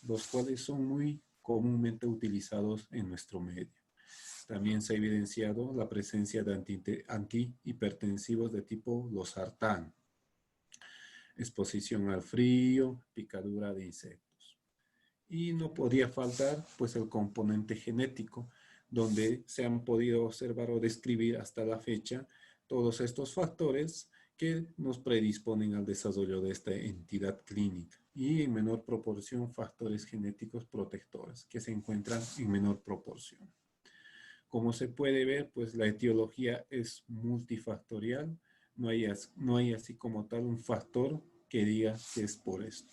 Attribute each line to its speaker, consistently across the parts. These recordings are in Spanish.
Speaker 1: los cuales son muy comúnmente utilizados en nuestro medio. También se ha evidenciado la presencia de antihipertensivos de tipo losartán, exposición al frío, picadura de insectos. Y no podía faltar pues el componente genético, donde se han podido observar o describir hasta la fecha todos estos factores que nos predisponen al desarrollo de esta entidad clínica y en menor proporción factores genéticos protectores que se encuentran en menor proporción. Como se puede ver, pues la etiología es multifactorial, no hay así como tal un factor que diga que es por esto.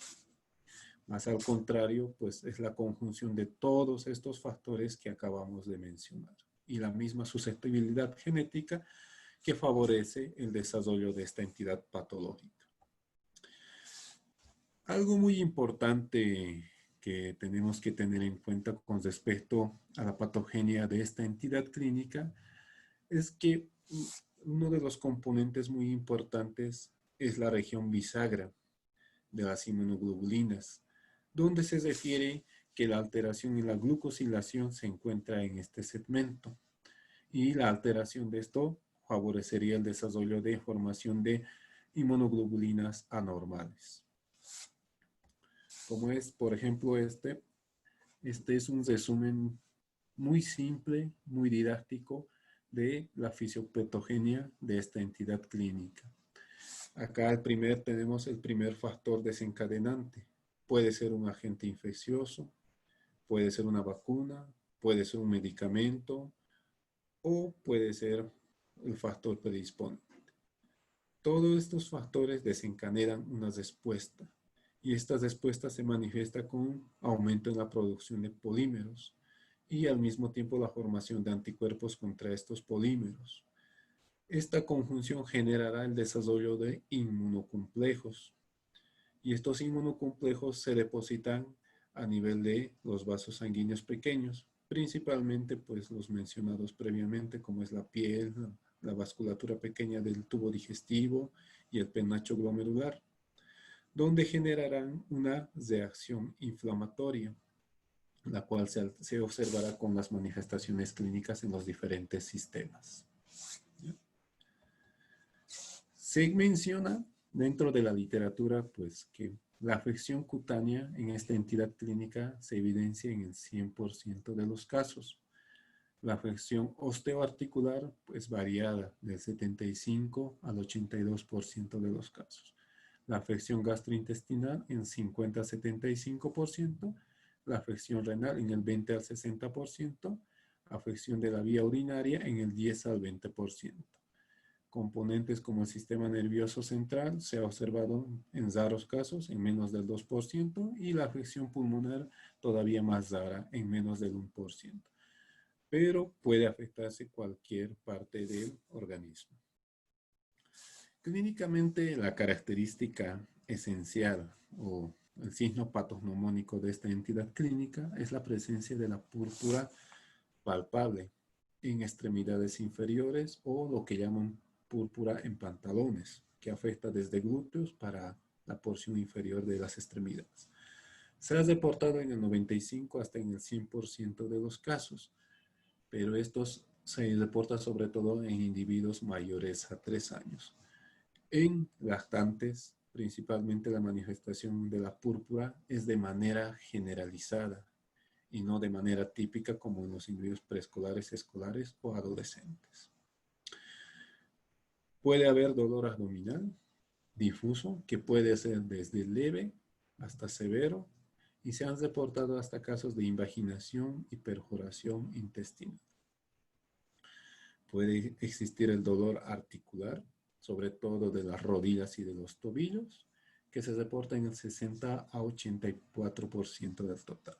Speaker 1: Más al contrario, pues es la conjunción de todos estos factores que acabamos de mencionar y la misma susceptibilidad genética que favorece el desarrollo de esta entidad patológica. Algo muy importante que tenemos que tener en cuenta con respecto a la patogenia de esta entidad clínica es que uno de los componentes muy importantes es la región bisagra de las inmunoglobulinas, donde se refiere que la alteración en la glucosilación se encuentra en este segmento y la alteración de esto favorecería el desarrollo de formación de inmunoglobulinas anormales. Como es, por ejemplo, este es un resumen muy simple, muy didáctico de la fisiopatogenia de esta entidad clínica. Acá tenemos el primer factor desencadenante. Puede ser un agente infeccioso, puede ser una vacuna, puede ser un medicamento o puede ser el factor predisponente. Todos estos factores desencadenan una respuesta y esta respuesta se manifiesta con un aumento en la producción de polímeros y al mismo tiempo la formación de anticuerpos contra estos polímeros. Esta conjunción generará el desarrollo de inmunocomplejos y estos inmunocomplejos se depositan a nivel de los vasos sanguíneos pequeños, principalmente pues los mencionados previamente como es la piel, la vasculatura pequeña del tubo digestivo y el penacho glomerular, donde generarán una reacción inflamatoria, la cual se observará con las manifestaciones clínicas en los diferentes sistemas. Se menciona dentro de la literatura pues que la afección cutánea en esta entidad clínica se evidencia en el 100% de los casos. La afección osteoarticular es variada del 75 al 82% de los casos. La afección gastrointestinal en 50 a 75%, la afección renal en el 20 al 60%, afección de la vía urinaria en el 10 al 20%. Componentes como el sistema nervioso central se ha observado en raros casos, en menos del 2%, y la afección pulmonar todavía más rara, en menos del 1%. Pero puede afectarse cualquier parte del organismo. Clínicamente, la característica esencial o el signo patognomónico de esta entidad clínica es la presencia de la púrpura palpable en extremidades inferiores o lo que llaman púrpura en pantalones, que afecta desde glúteos para la porción inferior de las extremidades. Se ha reportado en el 95 hasta en el 100% de los casos, pero estos se reportan sobre todo en individuos mayores a 3 años. En lactantes, principalmente la manifestación de la púrpura es de manera generalizada y no de manera típica como en los individuos preescolares, escolares o adolescentes. Puede haber dolor abdominal difuso que puede ser desde leve hasta severo y se han reportado hasta casos de invaginación y perforación intestinal. Puede existir el dolor articular, sobre todo de las rodillas y de los tobillos, que se reporta en el 60 a 84% del total.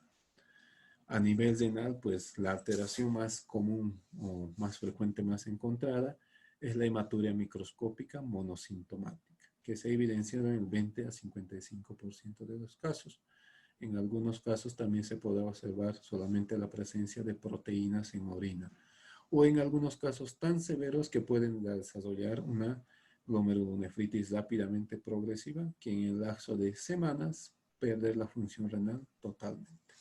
Speaker 1: A nivel renal, pues la alteración más común o más frecuente, más encontrada, es la hematuria microscópica monosintomática, que se ha evidenciado en el 20 a 55% de los casos. En algunos casos también se podrá observar solamente la presencia de proteínas en orina, o en algunos casos tan severos que pueden desarrollar una glomerulonefritis rápidamente progresiva, que en el lapso de semanas perder la función renal totalmente.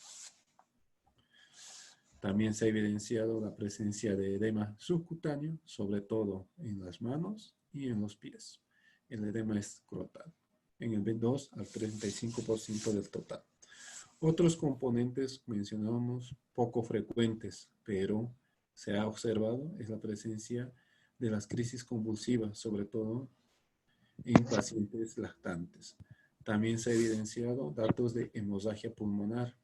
Speaker 1: También se ha evidenciado la presencia de edema subcutáneo, sobre todo en las manos y en los pies. El edema escrotal, en el B2 al 35% del total. Otros componentes mencionamos poco frecuentes, pero se ha observado es la presencia de las crisis convulsivas, sobre todo en pacientes lactantes. También se ha evidenciado datos de hemorragia pulmonar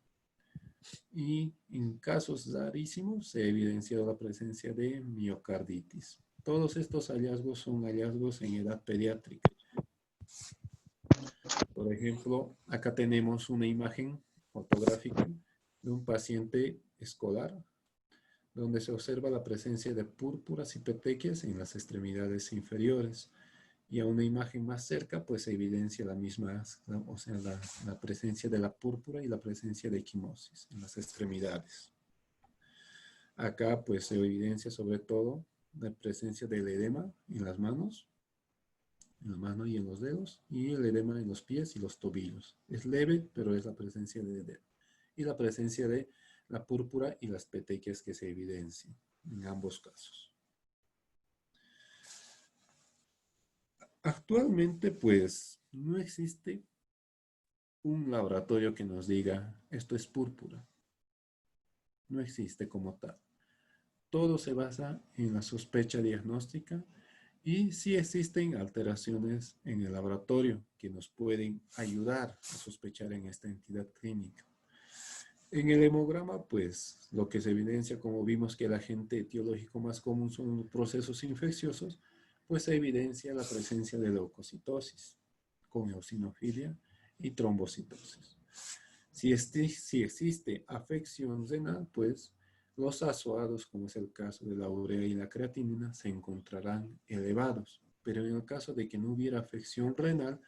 Speaker 1: y en casos rarísimos se ha evidenciado la presencia de miocarditis. Todos estos hallazgos son hallazgos en edad pediátrica. Por ejemplo, acá tenemos una imagen fotográfica de un paciente escolar donde se observa la presencia de púrpuras y petequias en las extremidades inferiores. Y a una imagen más cerca, pues se evidencia la misma, o sea, la presencia de la púrpura y la presencia de equimosis en las extremidades. Acá, pues se evidencia sobre todo la presencia del edema en las manos y en los dedos, y el edema en los pies y los tobillos. Es leve, pero es la presencia de edema. Y la presencia de la púrpura y las petequias que se evidencian en ambos casos. Actualmente, pues, no existe un laboratorio que nos diga esto es púrpura. No existe como tal. Todo se basa en la sospecha diagnóstica y sí existen alteraciones en el laboratorio que nos pueden ayudar a sospechar en esta entidad clínica. En el hemograma, pues, lo que se evidencia, como vimos que el agente etiológico más común son los procesos infecciosos, pues se evidencia la presencia de leucocitosis con eosinofilia y trombocitosis. Si existe afección renal, pues los azoados, como es el caso de la urea y la creatinina, se encontrarán elevados. Pero en el caso de que no hubiera afección renal,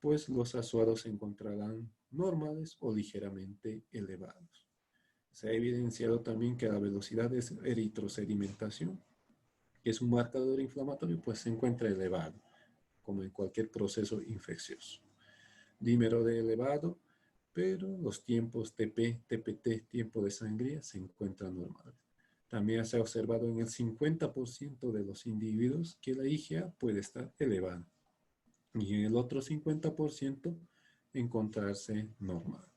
Speaker 1: pues los azoados se encontrarán normales o ligeramente elevados. Se ha evidenciado también que la velocidad de eritrosedimentación, que es un marcador inflamatorio, pues se encuentra elevado, como en cualquier proceso infeccioso. Dímero de elevado, pero los tiempos TP, TPT, tiempo de sangría, se encuentran normales. También se ha observado en el 50% de los individuos que la IgA puede estar elevada y en el otro 50% encontrarse normal.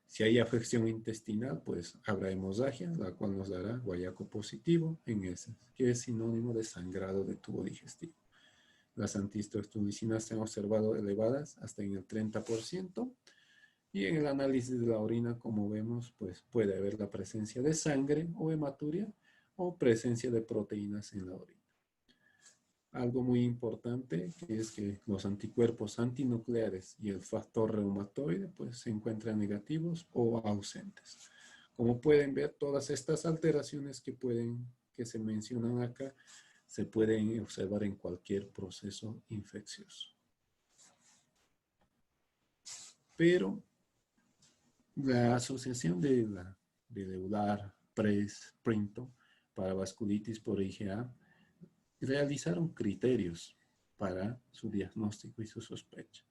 Speaker 1: Si hay afección intestinal, pues habrá hemorragia, la cual nos dará guayaco positivo en heces, que es sinónimo de sangrado de tubo digestivo. Las antihistoxinicinas se han observado elevadas hasta en el 30%, y en el análisis de la orina, como vemos, pues puede haber la presencia de sangre o hematuria o presencia de proteínas en la orina. Algo muy importante es que los anticuerpos antinucleares y el factor reumatoide pues se encuentran negativos o ausentes. Como pueden ver, todas estas alteraciones que se mencionan acá se pueden observar en cualquier proceso infeccioso. Pero la asociación de Euler, Press, Printo para vasculitis por IgA realizaron criterios para su diagnóstico y su sospecha.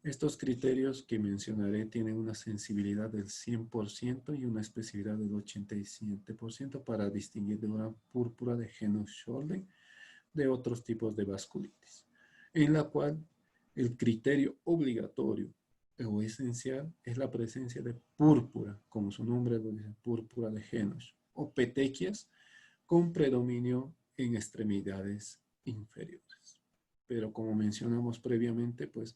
Speaker 1: Estos criterios que mencionaré tienen una sensibilidad del 100% y una especificidad del 87% para distinguir de una púrpura de Henoch-Schönlein de otros tipos de vasculitis, en la cual el criterio obligatorio o esencial es la presencia de púrpura, como su nombre lo dice, púrpura de Henoch, o petequias con predominio en extremidades inferiores. Pero como mencionamos previamente, pues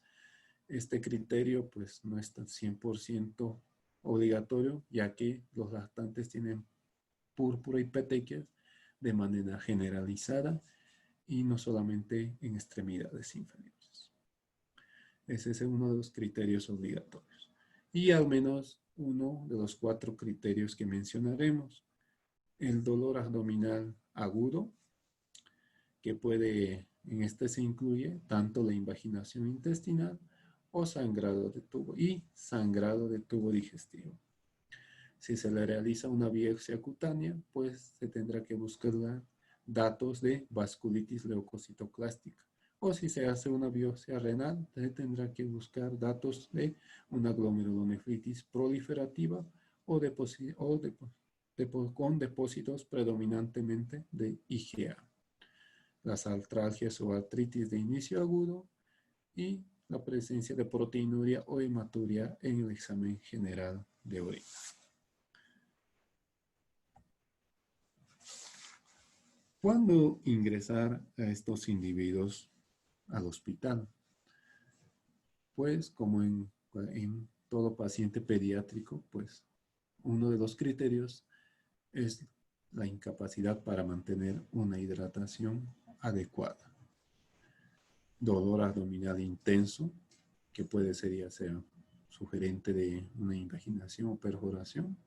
Speaker 1: este criterio pues no está 100% obligatorio, ya que los lactantes tienen púrpura y petequias de manera generalizada y no solamente en extremidades inferiores. Ese es uno de los criterios obligatorios. Y al menos uno de los 4 criterios que mencionaremos. El dolor abdominal agudo, que en este se incluye tanto la invaginación intestinal o sangrado de tubo y sangrado de tubo digestivo. Si se le realiza una biopsia cutánea, pues se tendrá que buscar datos de vasculitis leucocitoclástica O si se hace una biopsia renal, se tendrá que buscar datos de una glomerulonefritis proliferativa con depósitos predominantemente de IgA, las artralgias o artritis de inicio agudo y la presencia de proteinuria o hematuria en el examen general de orina. ¿Cuándo ingresar a estos individuos al hospital? Pues como en todo paciente pediátrico, pues uno de los criterios es la incapacidad para mantener una hidratación adecuada. Dolor abdominal intenso, que puede ser ya sea sugerente de una invaginación o perforación.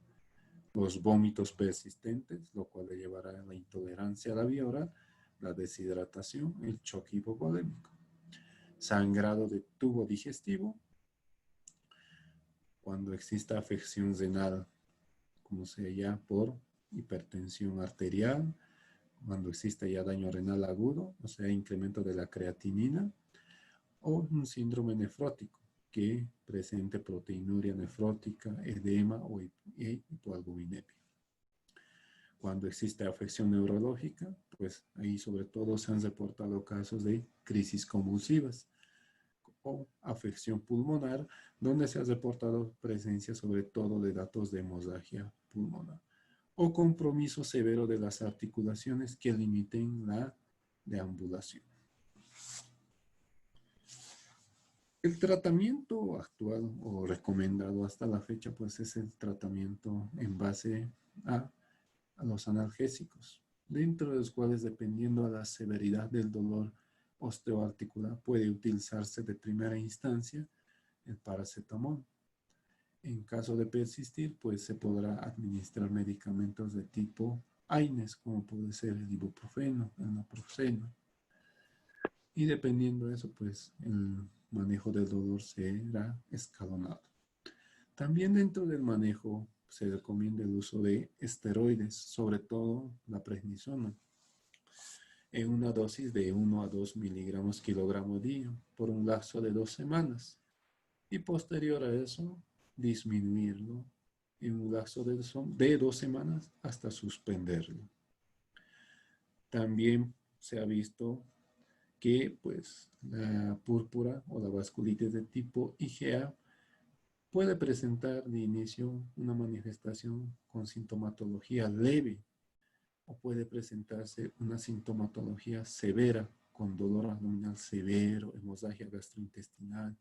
Speaker 1: Los vómitos persistentes, lo cual le llevará a la intolerancia a la vía oral, la deshidratación, el choque hipovolémico. Sangrado de tubo digestivo, cuando exista afección renal, como sea ya por hipertensión arterial, cuando exista ya daño renal agudo, o sea, incremento de la creatinina, o un síndrome nefrótico que presente proteinuria nefrótica, edema o hipoalbuminemia. Cuando existe afección neurológica, pues ahí sobre todo se han reportado casos de crisis convulsivas o afección pulmonar, donde se ha reportado presencia sobre todo de datos de hemorragia pulmonar o compromiso severo de las articulaciones que limiten la deambulación. El tratamiento actual o recomendado hasta la fecha, pues es el tratamiento en base a los analgésicos, dentro de los cuales, dependiendo a la severidad del dolor osteoarticular, puede utilizarse de primera instancia el paracetamol. En caso de persistir, pues se podrá administrar medicamentos de tipo AINES, como puede ser el ibuprofeno, el naproxeno. Y dependiendo de eso, pues el manejo del dolor será escalonado. También dentro del manejo se recomienda el uso de esteroides, sobre todo la prednisona, en una dosis de 1 a 2 miligramos kilogramo día por un lapso de 2 semanas. Y posterior a eso, disminuirlo en un lapso de 2 semanas hasta suspenderlo. También se ha visto que pues, la púrpura o la vasculitis de tipo IgA puede presentar de inicio una manifestación con sintomatología leve o puede presentarse una sintomatología severa con dolor abdominal severo, hemorragia gastrointestinal,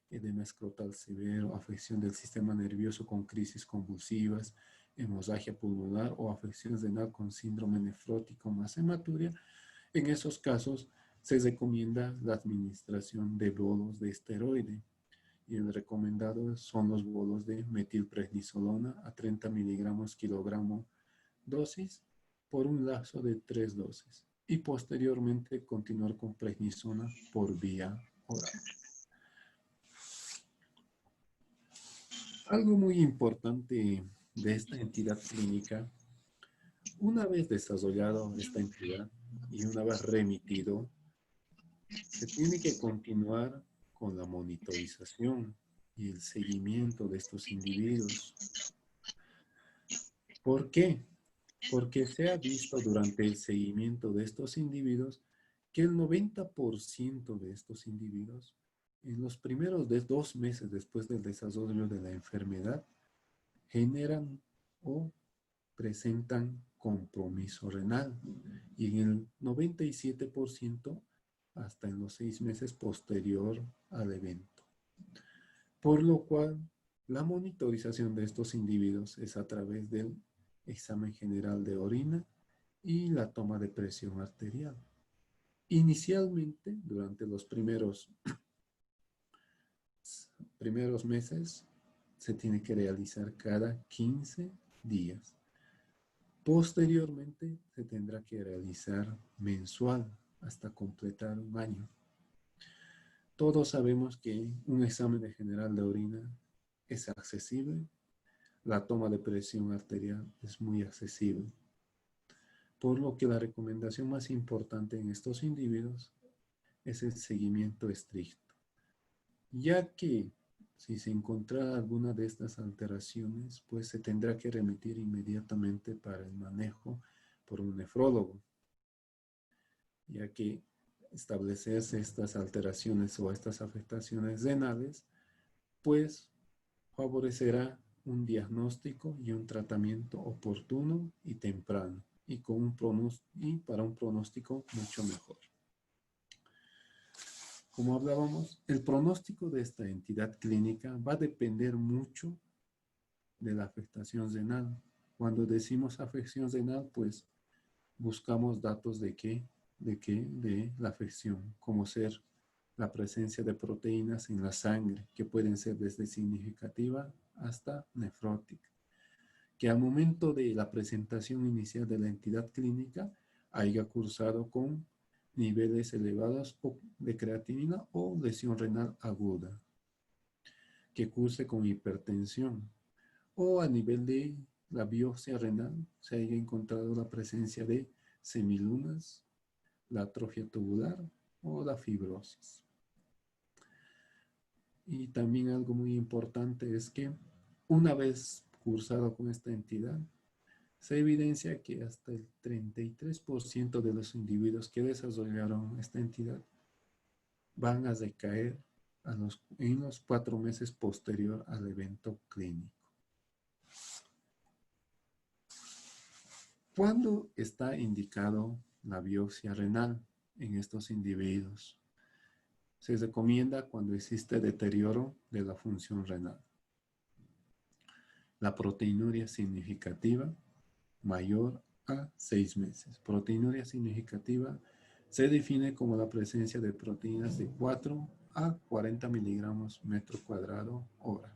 Speaker 1: edema escrotal severo, afección del sistema nervioso con crisis convulsivas, hemorragia pulmonar o afección renal con síndrome nefrótico más hematuria. En esos casos se recomienda la administración de bolos de esteroide. Y el recomendado son los bolos de metilprednisolona a 30 miligramos kilogramo dosis por un lapso de 3 dosis. Y posteriormente continuar con prednisona por vía oral. Algo muy importante de esta entidad clínica, una vez desarrollado esta entidad y una vez remitido, se tiene que continuar con la monitorización y el seguimiento de estos individuos. ¿Por qué? Porque se ha visto durante el seguimiento de estos individuos que el 90% de estos individuos, en los primeros 2 meses después del desarrollo de la enfermedad, generan o presentan compromiso renal y en el 97% hasta en los 6 meses posterior al evento. Por lo cual, la monitorización de estos individuos es a través del examen general de orina y la toma de presión arterial. Inicialmente, durante los primeros meses, se tiene que realizar cada 15 días. Posteriormente, se tendrá que realizar mensual hasta completar un año. Todos sabemos que un examen general de orina es accesible. La toma de presión arterial es muy accesible. Por lo que la recomendación más importante en estos individuos es el seguimiento estricto, ya que si se encontrara alguna de estas alteraciones, pues se tendrá que remitir inmediatamente para el manejo por un nefrólogo, ya que establecerse estas alteraciones o estas afectaciones renales, pues favorecerá un diagnóstico y un tratamiento oportuno y temprano y, y para un pronóstico mucho mejor. Como hablábamos, el pronóstico de esta entidad clínica va a depender mucho de la afectación renal. Cuando decimos afección renal, pues buscamos datos de qué, de la afección, como ser la presencia de proteínas en la sangre, que pueden ser desde significativa hasta nefrótica, que al momento de la presentación inicial de la entidad clínica haya cursado con niveles elevados de creatinina o lesión renal aguda, que curse con hipertensión, o a nivel de la biopsia renal se haya encontrado la presencia de semilunas, la atrofia tubular o la fibrosis. Y también algo muy importante es que una vez cursado con esta entidad, se evidencia que hasta el 33% de los individuos que desarrollaron esta entidad van a decaer en los 4 meses posterior al evento clínico. ¿Cuándo está indicado la biopsia renal en estos individuos? Se recomienda cuando existe deterioro de la función renal. La proteinuria significativa mayor a 6 meses. Proteinuria significativa se define como la presencia de proteínas de 4 a 40 miligramos metro cuadrado hora.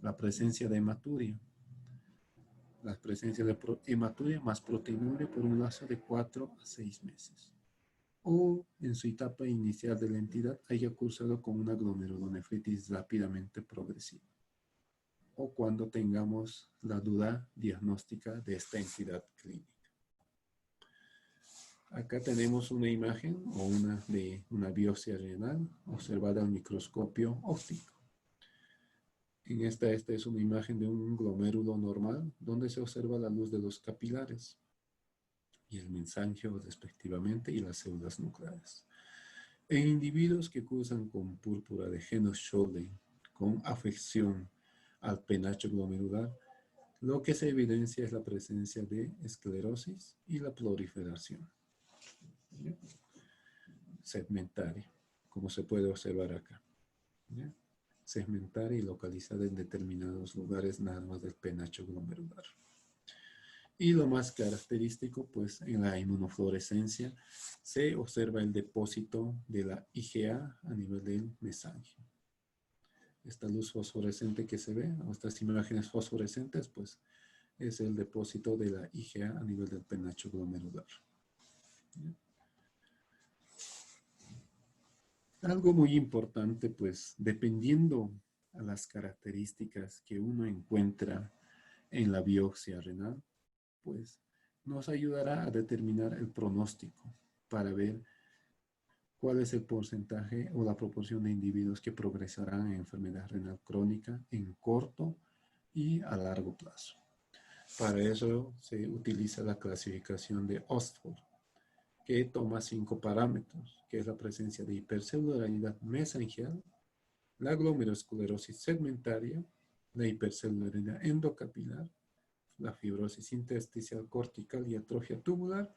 Speaker 1: La presencia de hematuria. La presencia de hematuria más proteinuria por un lapso de 4 a 6 meses. O en su etapa inicial de la entidad haya cursado con una glomerulonefritis rápidamente progresiva. O cuando tengamos la duda diagnóstica de esta entidad clínica. Acá tenemos una imagen o de una biopsia renal observada al microscopio óptico. En esta es una imagen de un glomérulo normal donde se observa la luz de los capilares y el mesangio respectivamente y las células nucleares. En individuos que cursan con púrpura de Henoch-Schönlein con afección al penacho glomerular, lo que se evidencia es la presencia de esclerosis y la proliferación segmentaria, como se puede observar acá. Segmentaria y localizada en determinados lugares nada más del penacho glomerular. Y lo más característico, pues en la inmunofluorescencia se observa el depósito de la IgA a nivel del mesangio. Esta luz fosforescente que se ve, o estas imágenes fosforescentes, pues es el depósito de la IgA a nivel del penacho glomerular. Algo muy importante, pues, dependiendo a las características que uno encuentra en la biopsia renal, pues nos ayudará a determinar el pronóstico para ver cuál es el porcentaje o la proporción de individuos que progresarán en enfermedad renal crónica en corto y a largo plazo. Para eso se utiliza la clasificación de Ostwald, que toma 5 parámetros, que es la presencia de hipercelularidad mesangial, la glomerulosclerosis segmentaria, la hipercelularidad endocapilar, la fibrosis intersticial cortical y atrofia tubular,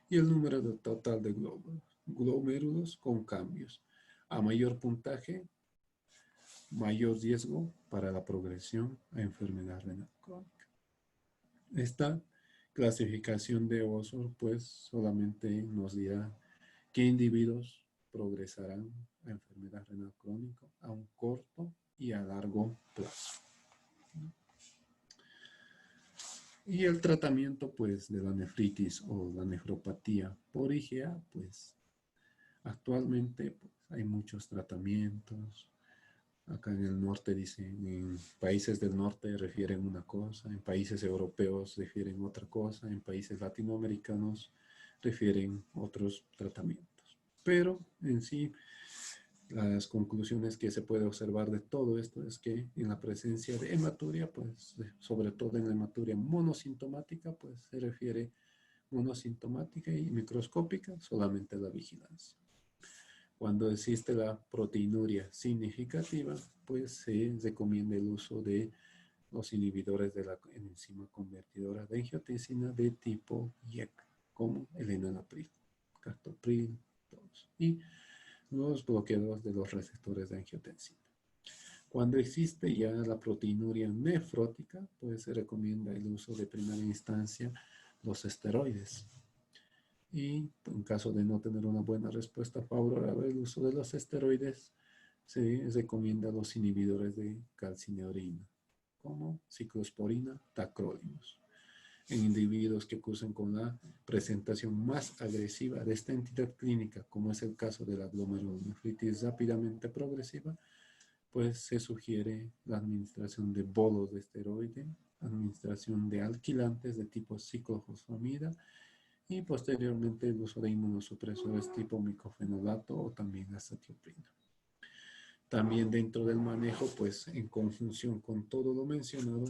Speaker 1: y el número total de glomérulos con cambios. A mayor puntaje, mayor riesgo para la progresión a enfermedad renal crónica. Esta clasificación de Ostwald, pues, solamente nos dirá qué individuos progresarán a enfermedad renal crónica a un corto y a largo plazo. Y el tratamiento, pues, de la nefritis o la nefropatía por IgA, pues, actualmente pues, hay muchos tratamientos. Acá en el norte dicen, en países del norte refieren una cosa, en países europeos refieren otra cosa, en países latinoamericanos refieren otros tratamientos. Pero en sí, las conclusiones que se puede observar de todo esto es que en la presencia de hematuria, pues sobre todo en la hematuria monosintomática, pues se refiere monosintomática y microscópica solamente a la vigilancia. Cuando existe la proteinuria significativa, pues se recomienda el uso de los inhibidores de la enzima convertidora de angiotensina de tipo IEC, como el enalapril, captopril, todos, y los bloqueadores de los receptores de angiotensina. Cuando existe ya la proteinuria nefrótica, pues se recomienda el uso de primera instancia los esteroides. Y en caso de no tener una buena respuesta favorable al uso de los esteroides, se recomienda los inhibidores de calcineurina, como ciclosporina, tacrolimus. En individuos que cursan con la presentación más agresiva de esta entidad clínica, como es el caso de la glomerulonefritis rápidamente progresiva, pues se sugiere la administración de bolos de esteroide, administración de alquilantes de tipo ciclofosfamida y posteriormente el uso de inmunosupresores tipo micofenolato o también azatioprina. También dentro del manejo, pues en conjunción con todo lo mencionado,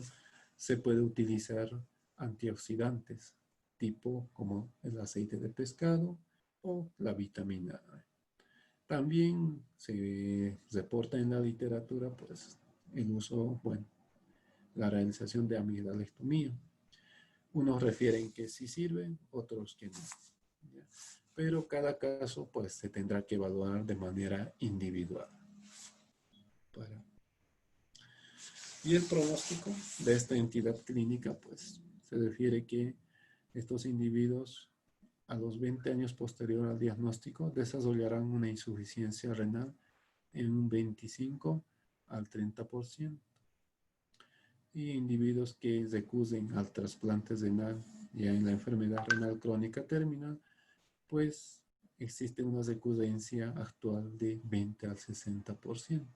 Speaker 1: se puede utilizar antioxidantes tipo como el aceite de pescado o la vitamina A. También se reporta en la literatura pues el uso, bueno, la realización de amigdalectomía. Unos refieren que sí sirven, otros que no. ¿Ya? Pero cada caso pues se tendrá que evaluar de manera individual. Para... Y el pronóstico de esta entidad clínica pues se refiere que estos individuos a los 20 años posterior al diagnóstico desarrollarán una insuficiencia renal en un 25 al 30%. Y individuos que recusen al trasplante renal ya en la enfermedad renal crónica terminal, pues existe una recusencia actual de 20 al 60%.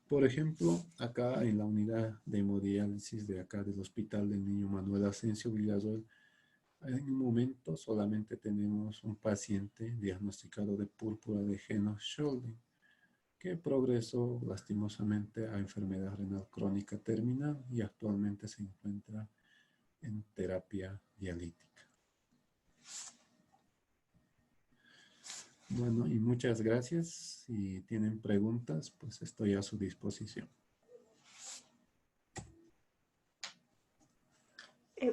Speaker 1: Por ejemplo, acá en la unidad de hemodiálisis de acá del Hospital del Niño Manuel Asensio Villasol, en un momento solamente tenemos un paciente diagnosticado de púrpura de Henoch-Schönlein, que progresó lastimosamente a enfermedad renal crónica terminal y actualmente se encuentra en terapia dialítica. Bueno, y muchas gracias. Si tienen preguntas, pues estoy a su disposición.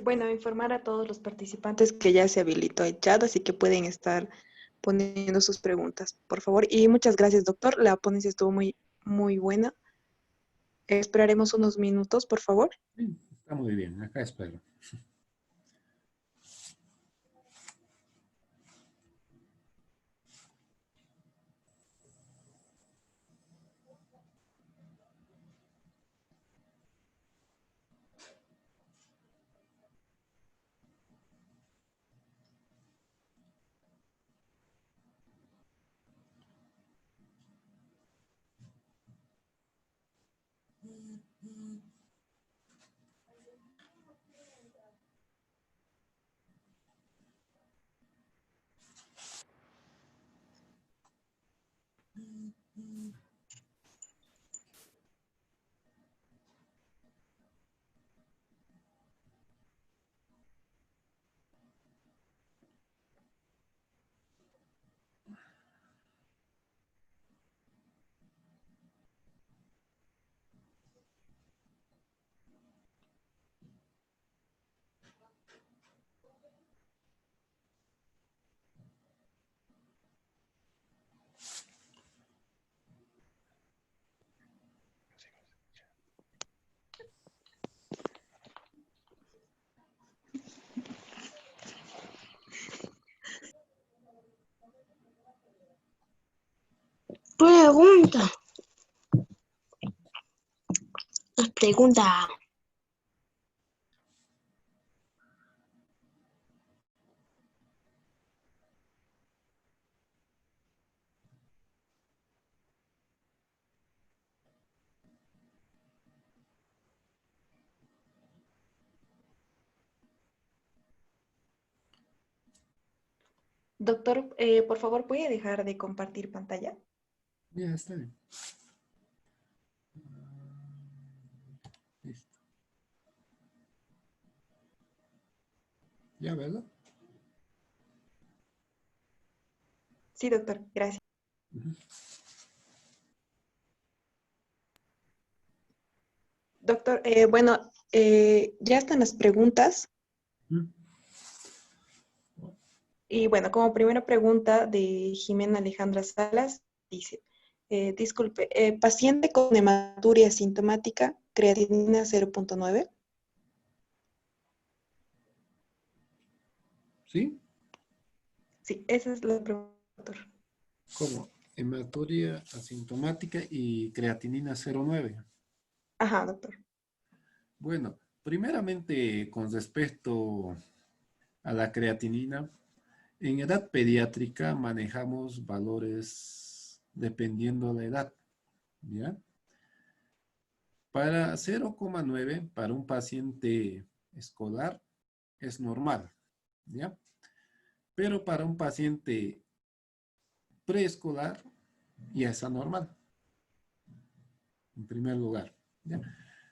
Speaker 2: Bueno, informar a todos los participantes que ya se habilitó el chat, así que pueden estar poniendo sus preguntas, por favor. Y muchas gracias, doctor. La ponencia estuvo muy buena. Esperaremos unos minutos, por favor.
Speaker 1: Sí, está muy bien, acá espero.
Speaker 3: Pregunta, pregunta.
Speaker 2: Doctor, por favor, ¿puede dejar de compartir pantalla?
Speaker 1: Ya está bien. Listo. Ya, ¿verdad?
Speaker 2: Sí, doctor, gracias.
Speaker 1: Ujú.
Speaker 2: Doctor, bueno, ya están las preguntas.
Speaker 1: Ujú.
Speaker 2: Y bueno, como primera pregunta de Jimena Alejandra Salas, dice, disculpe, paciente con hematuria sintomática, creatinina 0.9.
Speaker 1: ¿Sí?
Speaker 2: Sí, esa es la pregunta, doctor.
Speaker 1: ¿Cómo? Hematuria asintomática y creatinina 0,9.
Speaker 2: Ajá, doctor.
Speaker 1: Bueno, primeramente con respecto a la creatinina, en edad pediátrica manejamos valores dependiendo la edad, ¿ya? Para 0,9 para un paciente escolar es normal, ¿ya? Pero para un paciente preescolar ya es anormal, en primer lugar, ¿ya?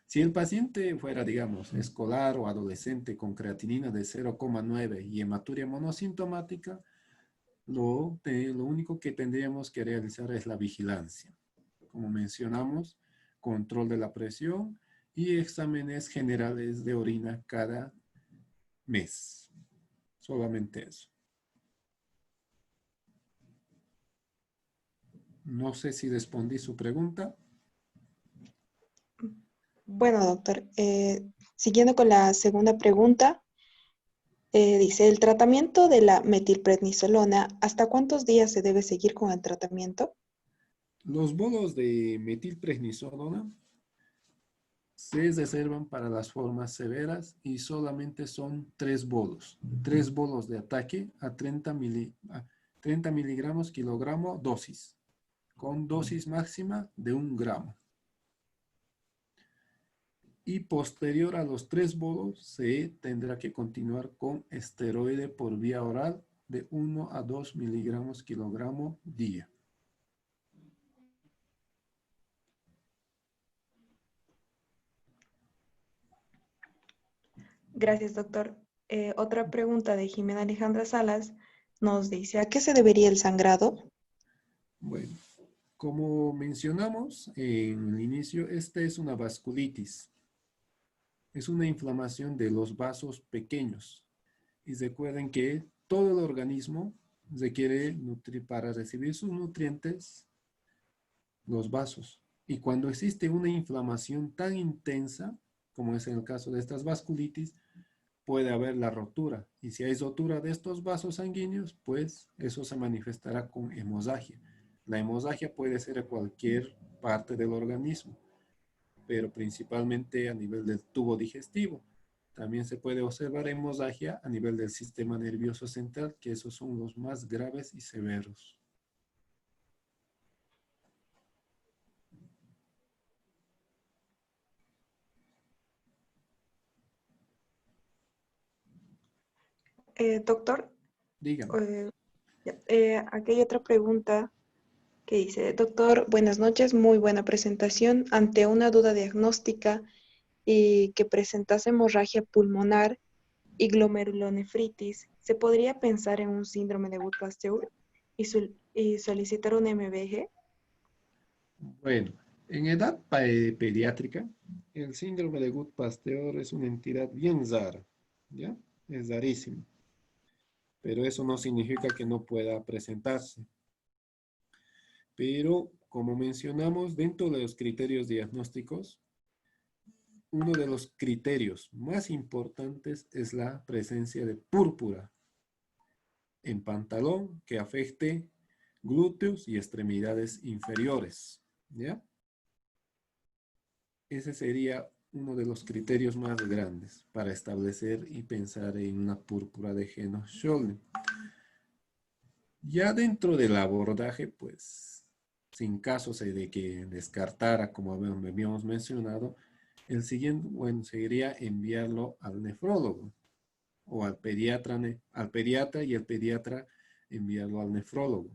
Speaker 1: Si el paciente fuera, digamos, escolar o adolescente con creatinina de 0,9 y hematuria monosintomática, lo único que tendríamos que realizar es la vigilancia. Como mencionamos, control de la presión y exámenes generales de orina cada mes. Solamente eso. No sé si respondí su pregunta.
Speaker 2: Bueno, doctor, siguiendo con la segunda pregunta, dice, el tratamiento de la metilprednisolona, ¿hasta cuántos días se debe seguir con el tratamiento?
Speaker 1: Los bolos de metilprednisolona se reservan para las formas severas y solamente son 3 bolos. 3 bolos de ataque a 30 miligramos kilogramo dosis, con dosis máxima de 1 gramo. Y posterior a los 3 bolos se tendrá que continuar con esteroide por vía oral de 1 a 2 miligramos kilogramo día.
Speaker 2: Gracias, doctor. Otra pregunta de Jimena Alejandra Salas nos dice, ¿a qué se debería el sangrado?
Speaker 1: Bueno, como mencionamos en el inicio, esta es una vasculitis. Es una inflamación de los vasos pequeños. Y recuerden que todo el organismo requiere nutrir para recibir sus nutrientes los vasos. Y cuando existe una inflamación tan intensa, como es en el caso de estas vasculitis, puede haber la rotura. Y si hay rotura de estos vasos sanguíneos, pues eso se manifestará con hemorragia. La hemorragia puede ser en cualquier parte del organismo, pero principalmente a nivel del tubo digestivo. También se puede observar hemorragia a nivel del sistema nervioso central, que esos son los más graves y severos.
Speaker 2: Doctor,
Speaker 1: Dígame.
Speaker 2: aquí hay otra pregunta que dice, doctor, buenas noches, muy buena presentación. Ante una duda diagnóstica y que presentase hemorragia pulmonar y glomerulonefritis, ¿se podría pensar en un síndrome de Wood-Pasteur y solicitar un MBG?
Speaker 1: Bueno, en edad pediátrica, el síndrome de Good-Pasteur es una entidad bien rara, ¿ya? Es rarísimo, pero eso no significa que no pueda presentarse. Pero, como mencionamos, dentro de los criterios diagnósticos, uno de los criterios más importantes es la presencia de púrpura en pantalón que afecte glúteos y extremidades inferiores, ¿ya? Ese sería uno de los criterios más grandes para establecer y pensar en una púrpura de Heno-Schollen. Ya dentro del abordaje, pues, sin caso de que descartara, como habíamos mencionado, el siguiente, bueno, sería enviarlo al nefrólogo o al pediatra y el pediatra enviarlo al nefrólogo.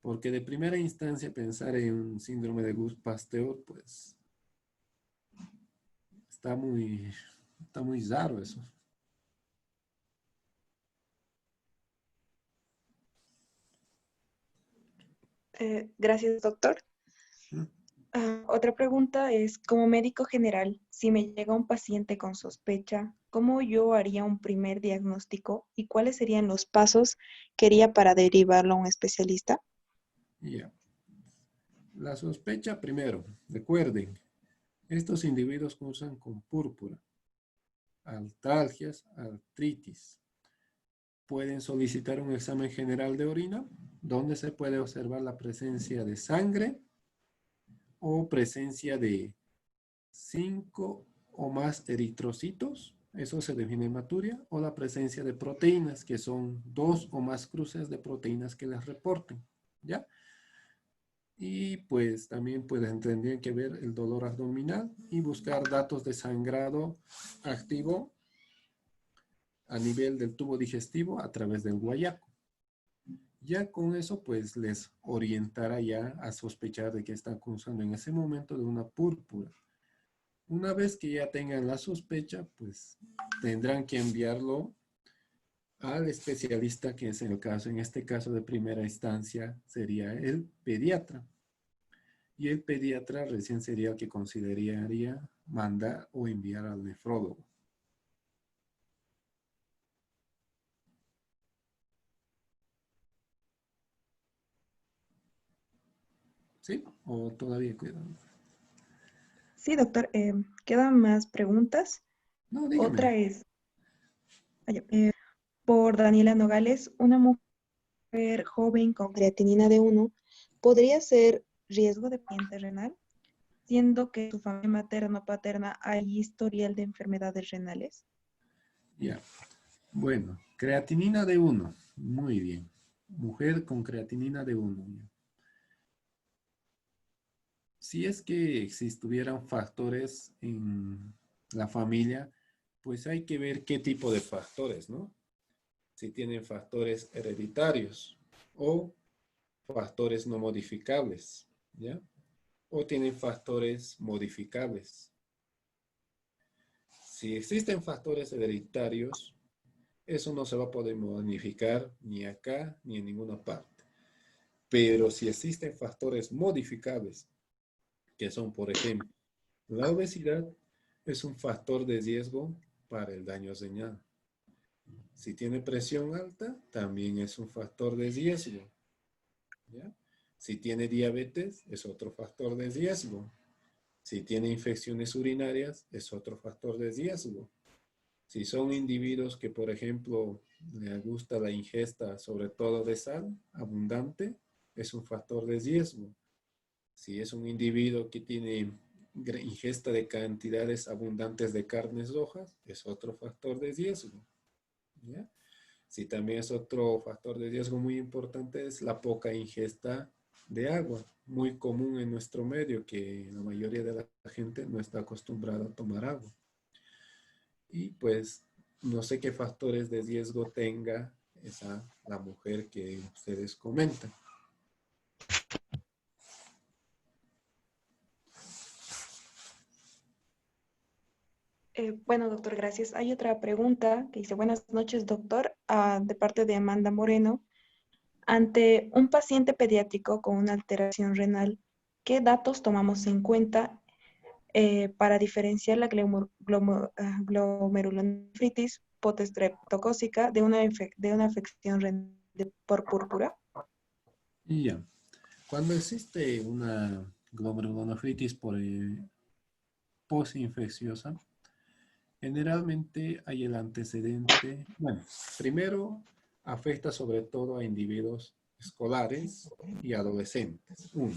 Speaker 1: Porque de primera instancia pensar en un síndrome de Guth-Pasteur, pues está muy raro eso.
Speaker 2: Gracias, doctor.
Speaker 1: ¿Mm?
Speaker 2: Otra pregunta es, como médico general, si me llega un paciente con sospecha, ¿cómo yo haría un primer diagnóstico y cuáles serían los pasos que haría para derivarlo a un especialista?
Speaker 1: Ya. La sospecha primero, recuerden, estos individuos cursan con púrpura, artralgias, artritis. Pueden solicitar un examen general de orina, donde se puede observar la presencia de sangre o presencia de 5 o más eritrocitos, eso se define hematuria, o la presencia de proteínas, que son 2 o más cruces de proteínas que les reporten, ¿ya? Y pues también tendrían que ver el dolor abdominal y buscar datos de sangrado activo a nivel del tubo digestivo a través del guayaco. Ya con eso pues les orientará ya a sospechar de que están causando en ese momento de una púrpura. Una vez que ya tengan la sospecha, pues tendrán que enviarlo al especialista, que es el caso, en este caso de primera instancia, sería el pediatra. Y el pediatra recién sería el que consideraría mandar o enviar al nefrólogo. ¿Sí? ¿O todavía quedan?
Speaker 2: Sí, doctor, quedan más preguntas.
Speaker 1: No, dígame.
Speaker 2: Otra es, por Daniela Nogales, una mujer joven con creatinina de 1 podría ser riesgo de paciente renal, siendo que su familia materna o paterna hay historial de enfermedades renales.
Speaker 1: Ya. Bueno, creatinina de 1. Muy bien. Mujer con creatinina de 1. Si es que existieran factores en la familia, pues hay que ver qué tipo de factores, ¿no? Si tienen factores hereditarios o factores no modificables, ¿ya? O tienen factores modificables. Si existen factores hereditarios, eso no se va a poder modificar ni acá ni en ninguna parte. Pero si existen factores modificables, que son, por ejemplo, la obesidad es un factor de riesgo para el daño renal. Si tiene presión alta, también es un factor de riesgo, ¿ya? Si tiene diabetes, es otro factor de riesgo. Si tiene infecciones urinarias, es otro factor de riesgo. Si son individuos que, por ejemplo, les gusta la ingesta, sobre todo de sal, abundante, es un factor de riesgo. Si es un individuo que tiene ingesta de cantidades abundantes de carnes rojas, es otro factor de riesgo, ¿ya? Si también es otro factor de riesgo muy importante, es la poca ingesta de agua, muy común en nuestro medio, que la mayoría de la gente no está acostumbrada a tomar agua. Y pues no sé qué factores de riesgo tenga la mujer que ustedes comentan.
Speaker 2: Bueno, doctor, gracias. Hay otra pregunta que dice, buenas noches, doctor, de parte de Amanda Moreno. Ante un paciente pediátrico con una alteración renal, ¿qué datos tomamos en cuenta para diferenciar la glomerulonefritis postestreptocócica de una afección renal por púrpura?
Speaker 1: Y ya, cuando existe una glomerulonefritis postinfecciosa, generalmente hay el antecedente, bueno, primero afecta sobre todo a individuos escolares y adolescentes, uno,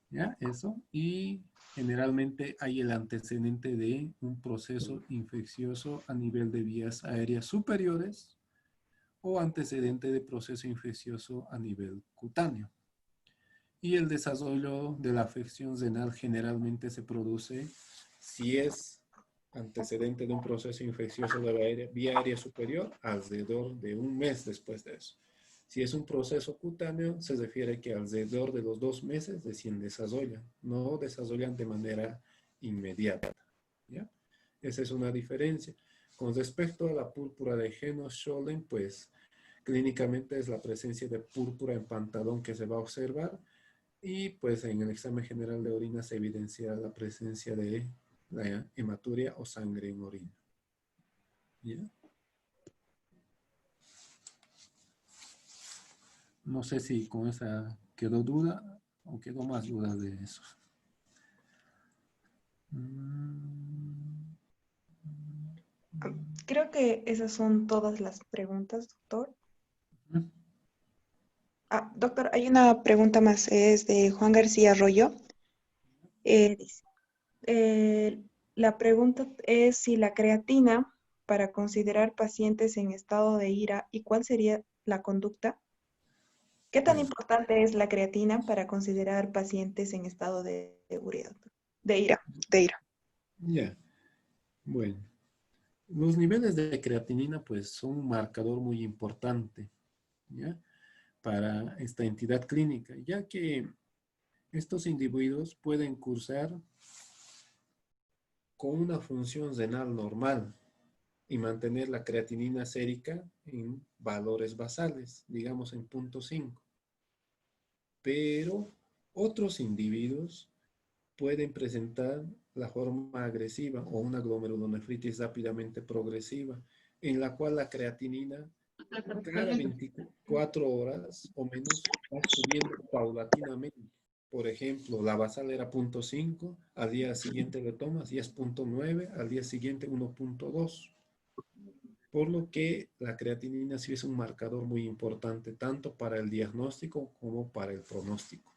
Speaker 1: ¿ya? Eso, y generalmente hay el antecedente de un proceso infeccioso a nivel de vías aéreas superiores o antecedente de proceso infeccioso a nivel cutáneo. Y el desarrollo de la afección renal generalmente se produce si es antecedente de un proceso infeccioso de la vía aérea superior alrededor de un mes después de eso. Si es un proceso cutáneo, se refiere que alrededor de los 2 meses recién desarrollan, no desarrollan de manera inmediata. ¿Ya? Esa es una diferencia. Con respecto a la púrpura de Henoch-Schönlein, pues clínicamente es la presencia de púrpura en pantalón que se va a observar y pues en el examen general de orina se evidencia la presencia de la hematuria o sangre en orina. ¿Ya? No sé si con esa quedó duda o quedó más duda de eso.
Speaker 2: Creo que esas son todas las preguntas, doctor. Doctor, hay una pregunta más, es de Juan García Arroyo. Dice, la pregunta es si la creatina para considerar pacientes en estado de ira y cuál sería la conducta. ¿Qué tan importante es la creatina para considerar pacientes en estado de ira? De ira.
Speaker 1: Ya, bueno. Los niveles de creatinina pues son un marcador muy importante, ¿ya? Para esta entidad clínica, ya que estos individuos pueden cursar con una función renal normal y mantener la creatinina sérica en valores basales, digamos en 0.5. Pero otros individuos pueden presentar la forma agresiva o una glomerulonefritis rápidamente progresiva, en la cual la creatinina cada 24 horas o menos va subiendo paulatinamente. Por ejemplo, la basal era 0.5, al día siguiente le tomas y es 0.9, al día siguiente 1.2. Por lo que la creatinina sí es un marcador muy importante, tanto para el diagnóstico como para el pronóstico.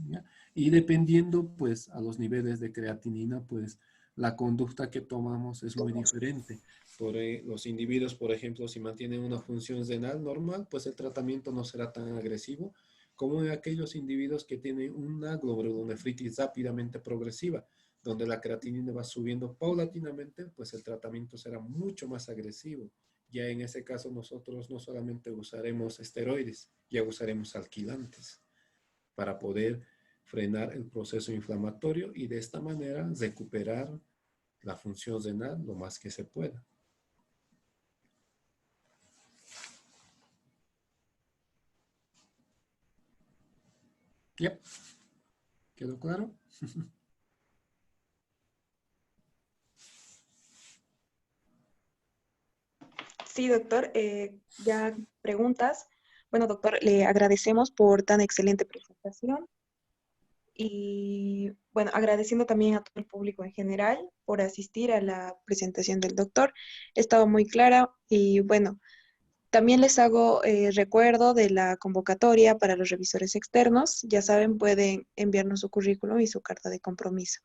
Speaker 1: ¿Ya? Y dependiendo, pues, a los niveles de creatinina, pues, la conducta que tomamos es muy diferente. Los individuos, por ejemplo, si mantienen una función renal normal, pues el tratamiento no será tan agresivo como en aquellos individuos que tienen una glomerulonefritis rápidamente progresiva, donde la creatinina va subiendo paulatinamente, pues el tratamiento será mucho más agresivo. Ya en ese caso nosotros no solamente usaremos esteroides, ya usaremos alquilantes para poder frenar el proceso inflamatorio y de esta manera recuperar la función renal lo más que se pueda. Yep. ¿Quedó claro?
Speaker 2: Sí, doctor. Ya preguntas. Bueno, doctor, le agradecemos por tan excelente presentación y, bueno, agradeciendo también a todo el público en general por asistir a la presentación del doctor. Estaba muy clara y, bueno, también les hago recuerdo de la convocatoria para los revisores externos. Ya saben, pueden enviarnos su currículum y su carta de compromiso.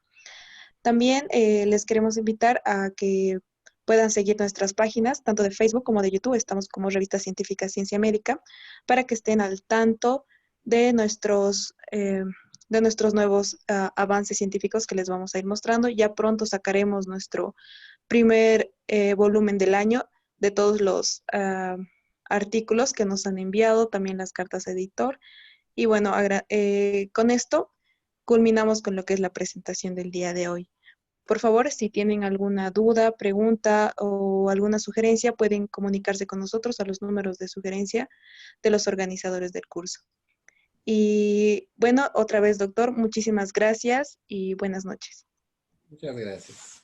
Speaker 2: También les queremos invitar a que puedan seguir nuestras páginas, tanto de Facebook como de YouTube. Estamos como Revista Científica Ciencia Médica, para que estén al tanto de nuestros nuevos avances científicos que les vamos a ir mostrando. Ya pronto sacaremos nuestro primer volumen del año de todos los artículos que nos han enviado, también las cartas de editor. Y bueno, con esto culminamos con lo que es la presentación del día de hoy. Por favor, si tienen alguna duda, pregunta o alguna sugerencia, pueden comunicarse con nosotros a los números de sugerencia de los organizadores del curso. Y bueno, otra vez, doctor, muchísimas gracias y buenas noches.
Speaker 1: Muchas gracias.